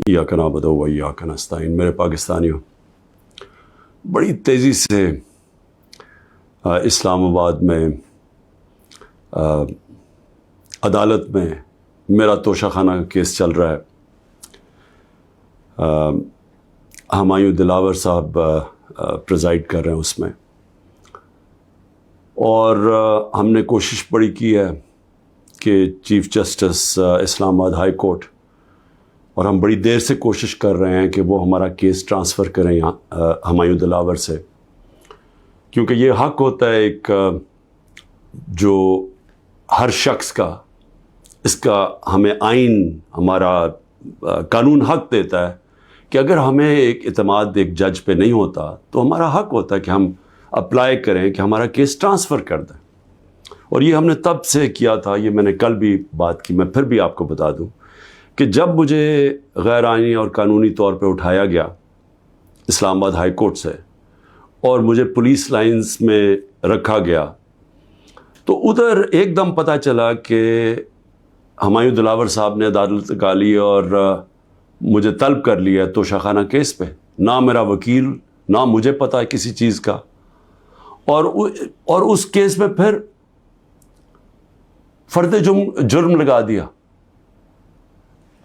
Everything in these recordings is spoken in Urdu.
ایاک نعبد و ایاک نستعین۔ میرے پاکستانیوں، بڑی تیزی سے اسلام آباد میں عدالت میں میرا توشہ خانہ کا کیس چل رہا ہے۔ ہمایوں دلاور صاحب پریزائڈ کر رہے ہیں اس میں، اور ہم نے کوشش بڑی کی ہے کہ چیف جسٹس اسلام آباد ہائی کورٹ، اور ہم بڑی دیر سے کوشش کر رہے ہیں کہ وہ ہمارا کیس ٹرانسفر کریں یہاں ہمایوں دلاور سے، کیونکہ یہ حق ہوتا ہے ایک جو ہر شخص کا، اس کا ہمیں آئین، ہمارا قانون حق دیتا ہے کہ اگر ہمیں ایک اعتماد ایک جج پہ نہیں ہوتا تو ہمارا حق ہوتا ہے کہ ہم اپلائی کریں کہ ہمارا کیس ٹرانسفر کر دیں۔ اور یہ ہم نے تب سے کیا تھا، یہ میں نے کل بھی بات کی، میں پھر بھی آپ کو بتا دوں کہ جب مجھے غیر آئینی اور قانونی طور پہ اٹھایا گیا اسلام آباد ہائی کورٹ سے اور مجھے پولیس لائنز میں رکھا گیا، تو ادھر ایک دم پتہ چلا کہ ہمایوں دلاور صاحب نے عدالت نکالی اور مجھے طلب کر لیا توشہ خانہ کیس پہ، نہ میرا وکیل، نہ مجھے پتہ ہے کسی چیز کا، اور اس کیس میں پھر فرد جرم لگا دیا۔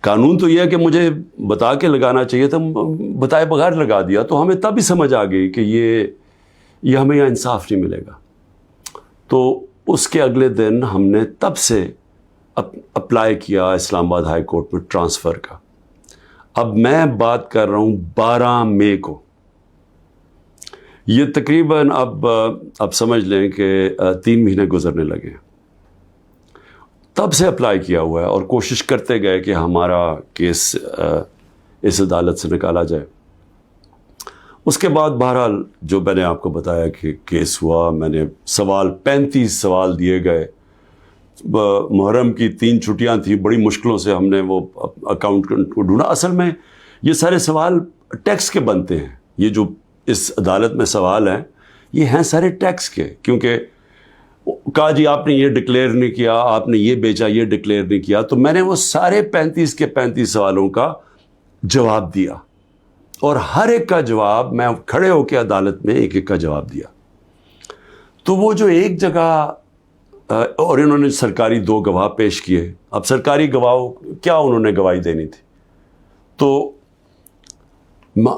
قانون تو یہ ہے کہ مجھے بتا کے لگانا چاہیے تھا، بتائے بغیر لگا دیا، تو ہمیں تب ہی سمجھ آ گئی کہ یہ ہمیں یہاں انصاف نہیں ملے گا۔ تو اس کے اگلے دن ہم نے تب سے اپلائی کیا اسلام آباد ہائی کورٹ میں ٹرانسفر کا۔ اب میں بات کر رہا ہوں 12 مئی کو، یہ تقریباً اب سمجھ لیں کہ 3 مہینے گزرنے لگے ہیں۔ تب سے اپلائی کیا ہوا ہے اور کوشش کرتے گئے کہ ہمارا کیس اس عدالت سے نکالا جائے۔ اس کے بعد بہرحال جو میں نے آپ کو بتایا کہ کیس ہوا، میں نے 35 سوال دیے گئے۔ محرم کی 3 چھٹیاں تھیں، بڑی مشکلوں سے ہم نے وہ اکاؤنٹنٹ کو ڈھونڈا۔ اصل میں یہ سارے سوال ٹیکس کے بنتے ہیں، یہ جو اس عدالت میں سوال ہیں یہ ہیں سارے ٹیکس کے، کیونکہ کہا جی آپ نے یہ ڈکلیئر نہیں کیا، آپ نے یہ بیچا، یہ ڈکلیئر نہیں کیا، تو میں نے وہ سارے 35 کے 35 سوالوں کا جواب دیا، اور ہر ایک کا جواب میں کھڑے ہو کے عدالت میں ایک ایک کا جواب دیا۔ تو وہ جو ایک جگہ، اور انہوں نے سرکاری 2 گواہ پیش کیے۔ اب سرکاری گواہوں کیا انہوں نے گواہی دینی تھی، تو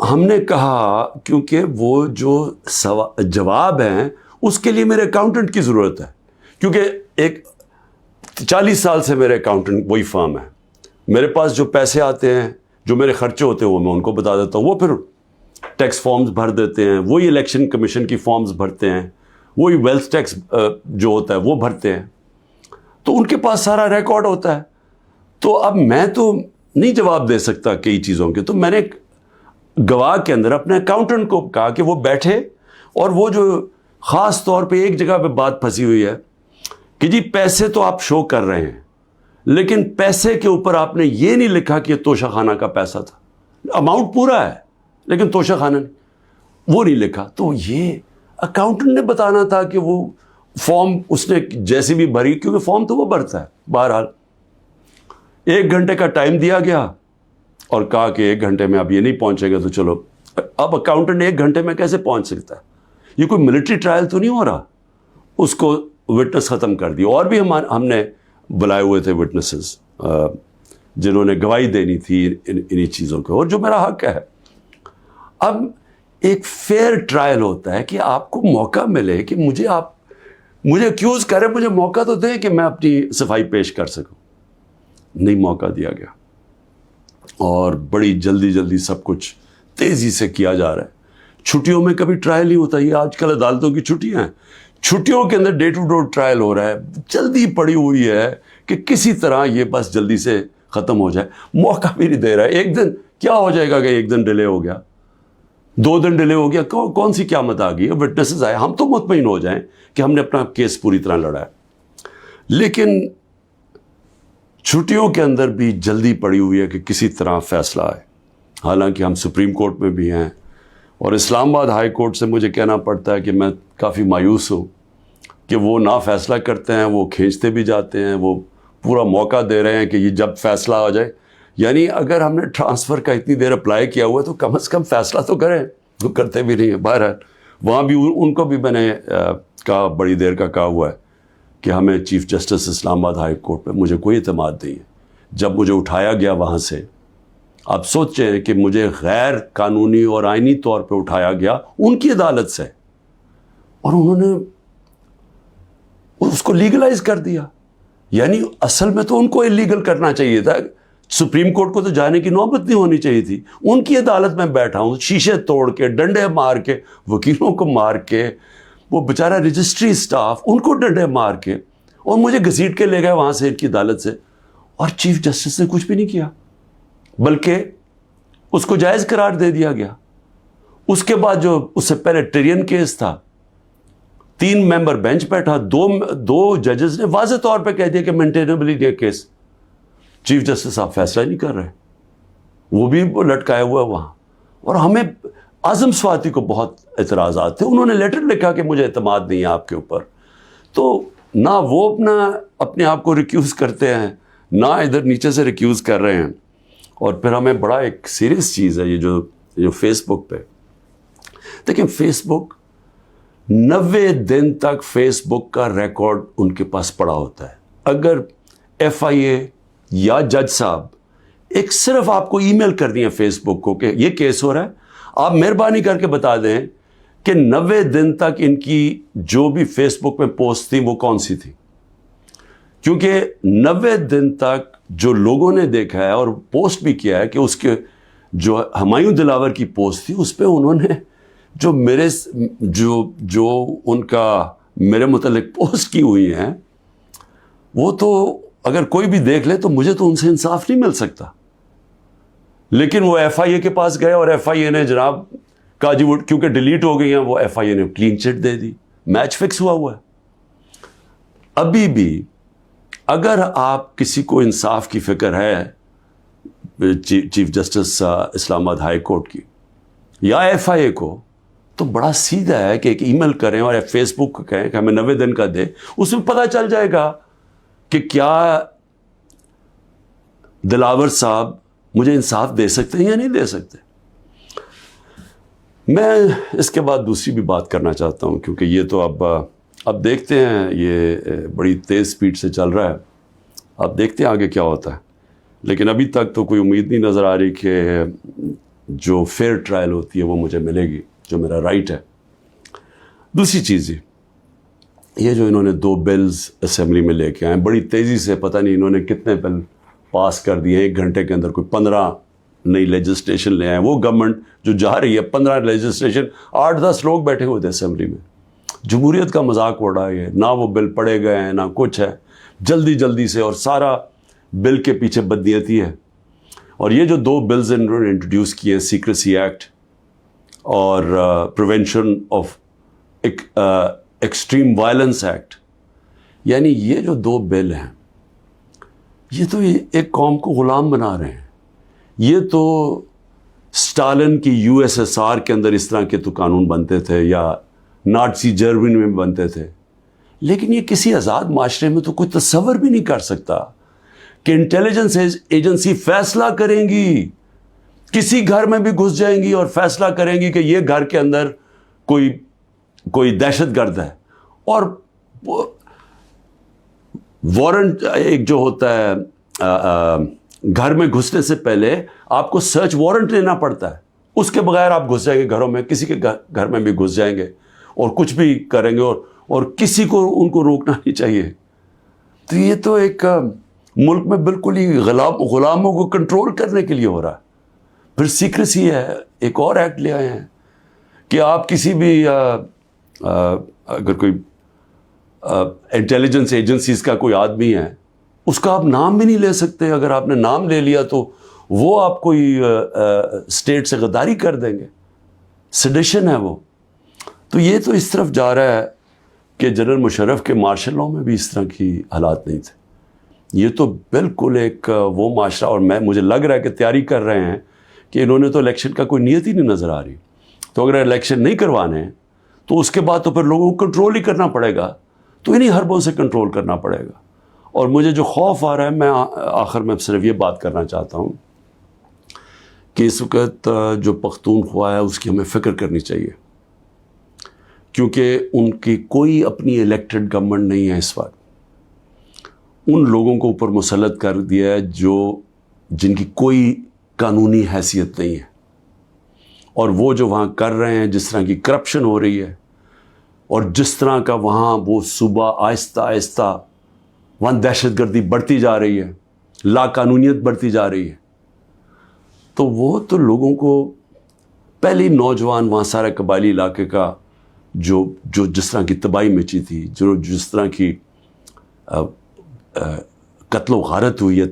ہم نے کہا کیونکہ وہ جو جواب ہیں اس کے لیے میرے اکاؤنٹنٹ کی ضرورت ہے، کیونکہ ایک 40 سال سے میرے اکاؤنٹنٹ وہی فرم ہے، میرے پاس جو پیسے آتے ہیں، جو میرے خرچے ہوتے ہیں وہ میں ان کو بتا دیتا ہوں، وہ پھر ٹیکس فارمز بھر دیتے ہیں، وہی الیکشن کمیشن کی فارمز بھرتے ہیں، وہی ویلتھ ٹیکس جو ہوتا ہے وہ بھرتے ہیں، تو ان کے پاس سارا ریکارڈ ہوتا ہے۔ تو اب میں تو نہیں جواب دے سکتا کئی چیزوں کے، تو میں نے گواہ کے اندر اپنے اکاؤنٹنٹ کو کہا کہ وہ بیٹھے، اور وہ جو خاص طور پہ ایک جگہ پہ بات پھنسی ہوئی ہے کہ جی پیسے تو آپ شو کر رہے ہیں، لیکن پیسے کے اوپر آپ نے یہ نہیں لکھا کہ یہ توشہ خانہ کا پیسہ تھا، اماؤنٹ پورا ہے لیکن توشہ خانہ نہیں، وہ نہیں لکھا۔ تو یہ اکاؤنٹنٹ نے بتانا تھا کہ وہ فارم اس نے جیسی بھی بھری، کیونکہ فارم تو وہ بھرتا ہے۔ بہرحال 1 گھنٹے کا ٹائم دیا گیا اور کہا کہ 1 گھنٹے میں اب یہ نہیں پہنچے گا تو چلو۔ اب اکاؤنٹنٹ 1 گھنٹے میں کیسے پہنچ سکتا ہے؟ یہ کوئی ملٹری ٹرائل تو نہیں ہو رہا۔ اس کو وٹنس ختم کر دی، اور بھی ہم نے بلائے ہوئے تھے وٹنسز جنہوں نے گواہی دینی تھی انہی چیزوں کو، اور جو میرا حق ہے۔ اب ایک فیئر ٹرائل ہوتا ہے کہ آپ کو موقع ملے کہ مجھے ایکیوز کریں، مجھے موقع تو دیں کہ میں اپنی صفائی پیش کر سکوں۔ نہیں موقع دیا گیا، اور بڑی جلدی سب کچھ تیزی سے کیا جا رہا ہے۔ چھٹیوں میں کبھی ٹرائل نہیں ہوتا، یہ آج کل عدالتوں کی چھٹیاں ہیں، چھٹیوں کے another day to day trial ہو رہا ہے، جلدی پڑی ہوئی ہے کہ کسی طرح یہ بس جلدی سے ختم ہو جائے، موقع بھی نہیں دے رہا ہے۔ 1 دن کیا ہو جائے گا کہ 1 دن ڈیلے ہو گیا، 2 دن ڈیلے ہو گیا، کون سی قیامت آ گئی؟ وٹنسز آئے، ہم تو مطمئن ہو جائیں کہ ہم نے اپنا کیس پوری طرح لڑا ہے، لیکن چھٹیوں کے اندر بھی جلدی پڑی ہوئی ہے کہ کسی طرح فیصلہ آئے۔ حالانکہ ہم سپریم کورٹ میں بھی ہیں، اور اسلام آباد ہائی کورٹ سے مجھے کہنا پڑتا ہے کہ میں کافی مایوس ہوں کہ وہ نہ فیصلہ کرتے ہیں، وہ کھینچتے بھی جاتے ہیں، وہ پورا موقع دے رہے ہیں کہ یہ جب فیصلہ آ جائے، یعنی اگر ہم نے ٹرانسفر کا اتنی دیر اپلائی کیا ہوا ہے تو کم از کم فیصلہ تو کریں. وہ کرتے بھی نہیں ہیں. بہرحال وہاں بھی ان کو بھی میں نے کہا, بڑی دیر کا کہا ہوا ہے کہ ہمیں چیف جسٹس اسلام آباد ہائی کورٹ پہ مجھے کوئی اعتماد نہیں ہے. جب مجھے اٹھایا گیا وہاں سے, آپ سوچیں کہ مجھے غیر قانونی اور آئینی طور پہ اٹھایا گیا ان کی عدالت سے, اور انہوں نے اس کو لیگلائز کر دیا. یعنی اصل میں تو ان کو اللیگل کرنا چاہیے تھا. سپریم کورٹ کو تو جانے کی نوبت نہیں ہونی چاہیے تھی. ان کی عدالت میں بیٹھا ہوں, شیشے توڑ کے, ڈنڈے مار کے, وکیلوں کو مار کے, وہ بیچارہ رجسٹری اسٹاف ان کو ڈنڈے مار کے, اور مجھے گھسیٹ کے لے گئے وہاں سے ان کی عدالت سے. اور چیف جسٹس نے کچھ بھی نہیں کیا, بلکہ اس کو جائز قرار دے دیا گیا. اس کے بعد جو اس سے پہلے ٹرین کیس تھا, 3 ممبر بینچ بیٹھا, دو ججز نے واضح طور پہ کہہ دیا کہ مینٹینیبل یہ کیس. چیف جسٹس صاحب فیصلہ نہیں کر رہے, وہ بھی لٹکائے ہوا ہے وہاں. اور ہمیں اعظم سواتی کو بہت اعتراضات تھے. انہوں نے لیٹر لکھا کہ مجھے اعتماد نہیں ہے آپ کے اوپر. تو نہ وہ اپنے آپ کو ریکیوز کرتے ہیں, نہ ادھر نیچے سے ریکیوز کر رہے ہیں. اور پھر ہمیں بڑا ایک سیریس چیز ہے یہ جو فیس بک پہ دیکھیں, فیس بک 90 دن تک فیس بک کا ریکارڈ ان کے پاس پڑا ہوتا ہے. اگر FIA یا جج صاحب ایک صرف آپ کو ای میل کر دیا فیس بک کو کہ یہ کیس ہو رہا ہے, آپ مہربانی کر کے بتا دیں کہ 90 دن تک ان کی جو بھی فیس بک میں پوسٹ تھی وہ کون سی تھی. کیونکہ 90 دن تک جو لوگوں نے دیکھا ہے اور پوسٹ بھی کیا ہے کہ اس کے جو ہمایوں دلاور کی پوسٹ تھی اس پہ انہوں نے جو ان کا میرے متعلق پوسٹ کی ہوئی ہیں, وہ تو اگر کوئی بھی دیکھ لے تو مجھے تو ان سے انصاف نہیں مل سکتا. لیکن وہ FIA کے پاس گئے اور FIA نے جناب کہا جی وہ کیونکہ ڈیلیٹ ہو گئی ہیں, وہ FIA نے کلین چٹ دے دی. میچ فکس ہوا ہے. ابھی بھی اگر آپ کسی کو انصاف کی فکر ہے چیف جسٹس اسلام آباد ہائی کورٹ کی یا FIA کو, تو بڑا سیدھا ہے کہ ایک ای میل کریں اور فیس بک کو کہیں کہ ہمیں 90 دن کا دے. اس میں پتہ چل جائے گا کہ کیا دلاور صاحب مجھے انصاف دے سکتے ہیں یا نہیں دے سکتے. میں اس کے بعد دوسری بھی بات کرنا چاہتا ہوں, کیونکہ یہ تو اب دیکھتے ہیں, یہ بڑی تیز سپیڈ سے چل رہا ہے. اب دیکھتے ہیں آگے کیا ہوتا ہے. لیکن ابھی تک تو کوئی امید نہیں نظر آ رہی کہ جو فیئر ٹرائل ہوتی ہے وہ مجھے ملے گی, جو میرا رائٹ ہے. دوسری چیز یہ جو انہوں نے 2 بلز اسمبلی میں لے کے آئے بڑی تیزی سے, پتہ نہیں انہوں نے کتنے بل پاس کر دیے 1 گھنٹے کے اندر, کوئی 15 نئی لیجسلیشن لے آئے. وہ گورنمنٹ جو جا رہی ہے 15 لیجسلیشن, 8-10 لوگ بیٹھے ہوئے تھے اسمبلی میں. جمہوریت کا مذاق اڑا ہے, نہ وہ بل پڑے گئے ہیں نہ کچھ ہے, جلدی سے, اور سارا بل کے پیچھے بدنیتی ہے. اور یہ جو 2 بلز انہوں نے انٹروڈیوس کیے ہیں, سیکریسی ایکٹ اور prevention of extreme violence act, یعنی یہ جو 2 بل ہیں یہ تو ایک قوم کو غلام بنا رہے ہیں. یہ تو اسٹالن کی USSR کے اندر اس طرح کے تو قانون بنتے تھے, یا نازی جرمنی میں بنتے تھے. لیکن یہ کسی آزاد معاشرے میں تو کوئی تصور بھی نہیں کر سکتا کہ انٹیلیجنس ایجنسی فیصلہ کریں گی, کسی گھر میں بھی گھس جائیں گی اور فیصلہ کریں گی کہ یہ گھر کے اندر کوئی دہشت گرد ہے, اور وارنٹ ایک جو ہوتا ہے گھر میں گھسنے سے پہلے آپ کو سرچ وارنٹ لینا پڑتا ہے. اس کے بغیر آپ گھس جائیں گے گھروں میں, کسی کے گھر میں بھی گھس جائیں گے اور کچھ بھی کریں گے, اور کسی کو ان کو روکنا نہیں چاہیے. تو یہ تو ایک ملک میں بالکل ہی غلاموں کو کنٹرول کرنے کے لیے ہو رہا ہے. پھر سیکریسی ہے, ایک اور ایکٹ لے آئے ہیں کہ آپ کسی بھی اگر کوئی انٹیلیجنس ایجنسیز کا کوئی آدمی ہے, اس کا آپ نام بھی نہیں لے سکتے. اگر آپ نے نام لے لیا تو وہ آپ کوئی اسٹیٹ سے غداری کر دیں گے, سیڈیشن ہے وہ. تو یہ تو اس طرف جا رہا ہے کہ جنرل مشرف کے مارشل لاء میں بھی اس طرح کی حالات نہیں تھے. یہ تو بالکل ایک وہ معاشرہ, اور مجھے لگ رہا ہے کہ تیاری کر رہے ہیں کہ انہوں نے تو الیکشن کا کوئی نیت ہی نہیں نظر آ رہی. تو اگر الیکشن نہیں کروانے ہیں تو اس کے بعد تو پھر لوگوں کو کنٹرول ہی کرنا پڑے گا, تو انہیں حربوں سے کنٹرول کرنا پڑے گا. اور مجھے جو خوف آ رہا ہے, میں آخر میں صرف یہ بات کرنا چاہتا ہوں کہ اس وقت جو پختونخوا ہے اس کی ہمیں فکر کرنی چاہیے، کیونکہ ان کی کوئی اپنی الیکٹڈ گورنمنٹ نہیں ہے اس وقت. ان لوگوں کو اوپر مسلط کر دیا ہے جن کی کوئی قانونی حیثیت نہیں ہے، اور وہ جو وہاں کر رہے ہیں، جس طرح کی کرپشن ہو رہی ہے اور جس طرح کا وہاں وہ صوبہ آہستہ آہستہ وہاں دہشت گردی بڑھتی جا رہی ہے، لا قانونیت بڑھتی جا رہی ہے، تو وہ تو لوگوں کو پہلی نوجوان وہاں سارے قبائلی علاقے کا جو جس طرح کی تباہی مچی تھی، جس طرح کی قتل و غارت ہوئی ہے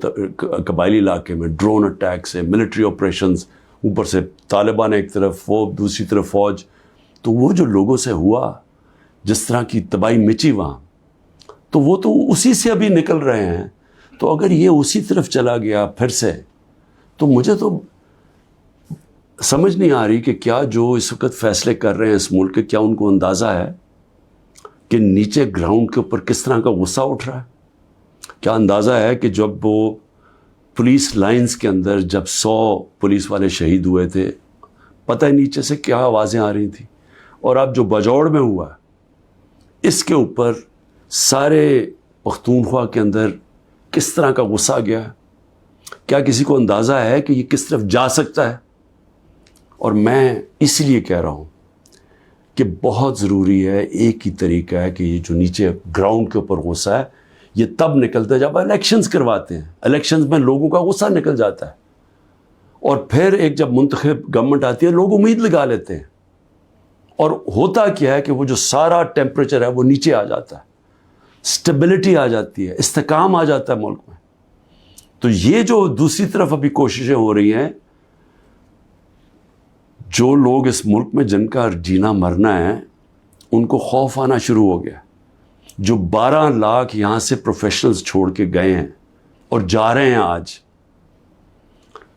قبائلی علاقے میں، ڈرون اٹیک سے، ملٹری آپریشنز، اوپر سے طالبان ایک طرف، وہ دوسری طرف فوج، تو وہ جو لوگوں سے ہوا، جس طرح کی تباہی مچی وہاں، تو وہ تو اسی سے ابھی نکل رہے ہیں. تو اگر یہ اسی طرف چلا گیا پھر سے، تو مجھے تو سمجھ نہیں آ رہی کہ کیا جو اس وقت فیصلے کر رہے ہیں اس ملک کے، کیا ان کو اندازہ ہے کہ نیچے گراؤنڈ کے اوپر کس طرح کا غصہ اٹھ رہا ہے؟ کیا اندازہ ہے کہ جب وہ پولیس لائنز کے اندر جب 100 پولیس والے شہید ہوئے تھے، پتہ ہے نیچے سے کیا آوازیں آ رہی تھیں؟ اور اب جو بجوڑ میں ہوا اس کے اوپر سارے پختونخوا کے اندر کس طرح کا غصہ گیا ہے؟ کیا کسی کو اندازہ ہے کہ یہ کس طرف جا سکتا ہے؟ اور میں اس لیے کہہ رہا ہوں کہ بہت ضروری ہے، ایک ہی طریقہ ہے کہ یہ جو نیچے گراؤنڈ کے اوپر غصہ ہے یہ تب نکلتا ہے جب الیکشنز کرواتے ہیں. الیکشنز میں لوگوں کا غصہ نکل جاتا ہے، اور پھر ایک جب منتخب گورنمنٹ آتی ہے لوگ امید لگا لیتے ہیں، اور ہوتا کیا ہے کہ وہ جو سارا ٹیمپریچر ہے وہ نیچے آ جاتا ہے، سٹیبلٹی آ جاتی ہے، استحکام آ جاتا ہے ملک میں. تو یہ جو دوسری طرف ابھی کوششیں ہو رہی ہیں، جو لوگ اس ملک میں جن کا جینا مرنا ہے ان کو خوف آنا شروع ہو گیا. جو 12 لاکھ یہاں سے پروفیشنلز چھوڑ کے گئے ہیں اور جا رہے ہیں، آج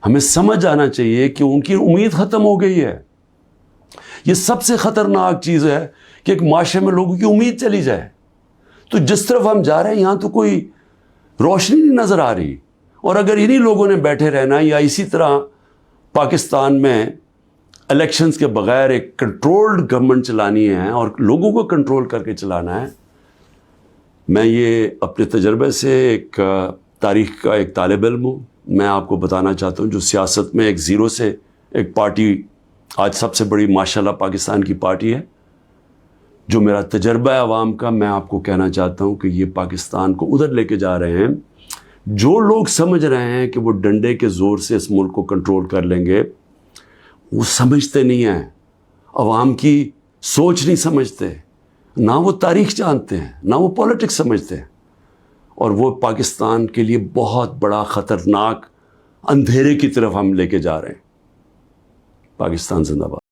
ہمیں سمجھ آنا چاہیے کہ ان کی امید ختم ہو گئی ہے. یہ سب سے خطرناک چیز ہے کہ ایک معاشرے میں لوگوں کی امید چلی جائے. تو جس طرف ہم جا رہے ہیں یہاں تو کوئی روشنی نہیں نظر آ رہی، اور اگر انہی لوگوں نے بیٹھے رہنا یا اسی طرح پاکستان میں الیکشنز کے بغیر ایک کنٹرولڈ گورنمنٹ چلانی ہے اور لوگوں کو کنٹرول کر کے چلانا ہے. میں یہ اپنے تجربے سے ایک تاریخ کا ایک طالب علم ہوں، میں آپ کو بتانا چاہتا ہوں جو سیاست میں ایک زیرو سے ایک پارٹی آج سب سے بڑی ماشاءاللہ پاکستان کی پارٹی ہے، جو میرا تجربہ ہے عوام کا، میں آپ کو کہنا چاہتا ہوں کہ یہ پاکستان کو ادھر لے کے جا رہے ہیں. جو لوگ سمجھ رہے ہیں کہ وہ ڈنڈے کے زور سے اس ملک کو کنٹرول کر لیں گے، وہ سمجھتے نہیں ہیں، عوام کی سوچ نہیں سمجھتے، نہ وہ تاریخ جانتے ہیں، نہ وہ پولیٹکس سمجھتے ہیں، اور وہ پاکستان کے لیے بہت بڑا خطرناک اندھیرے کی طرف ہم لے کے جا رہے ہیں. پاکستان زندہ باد.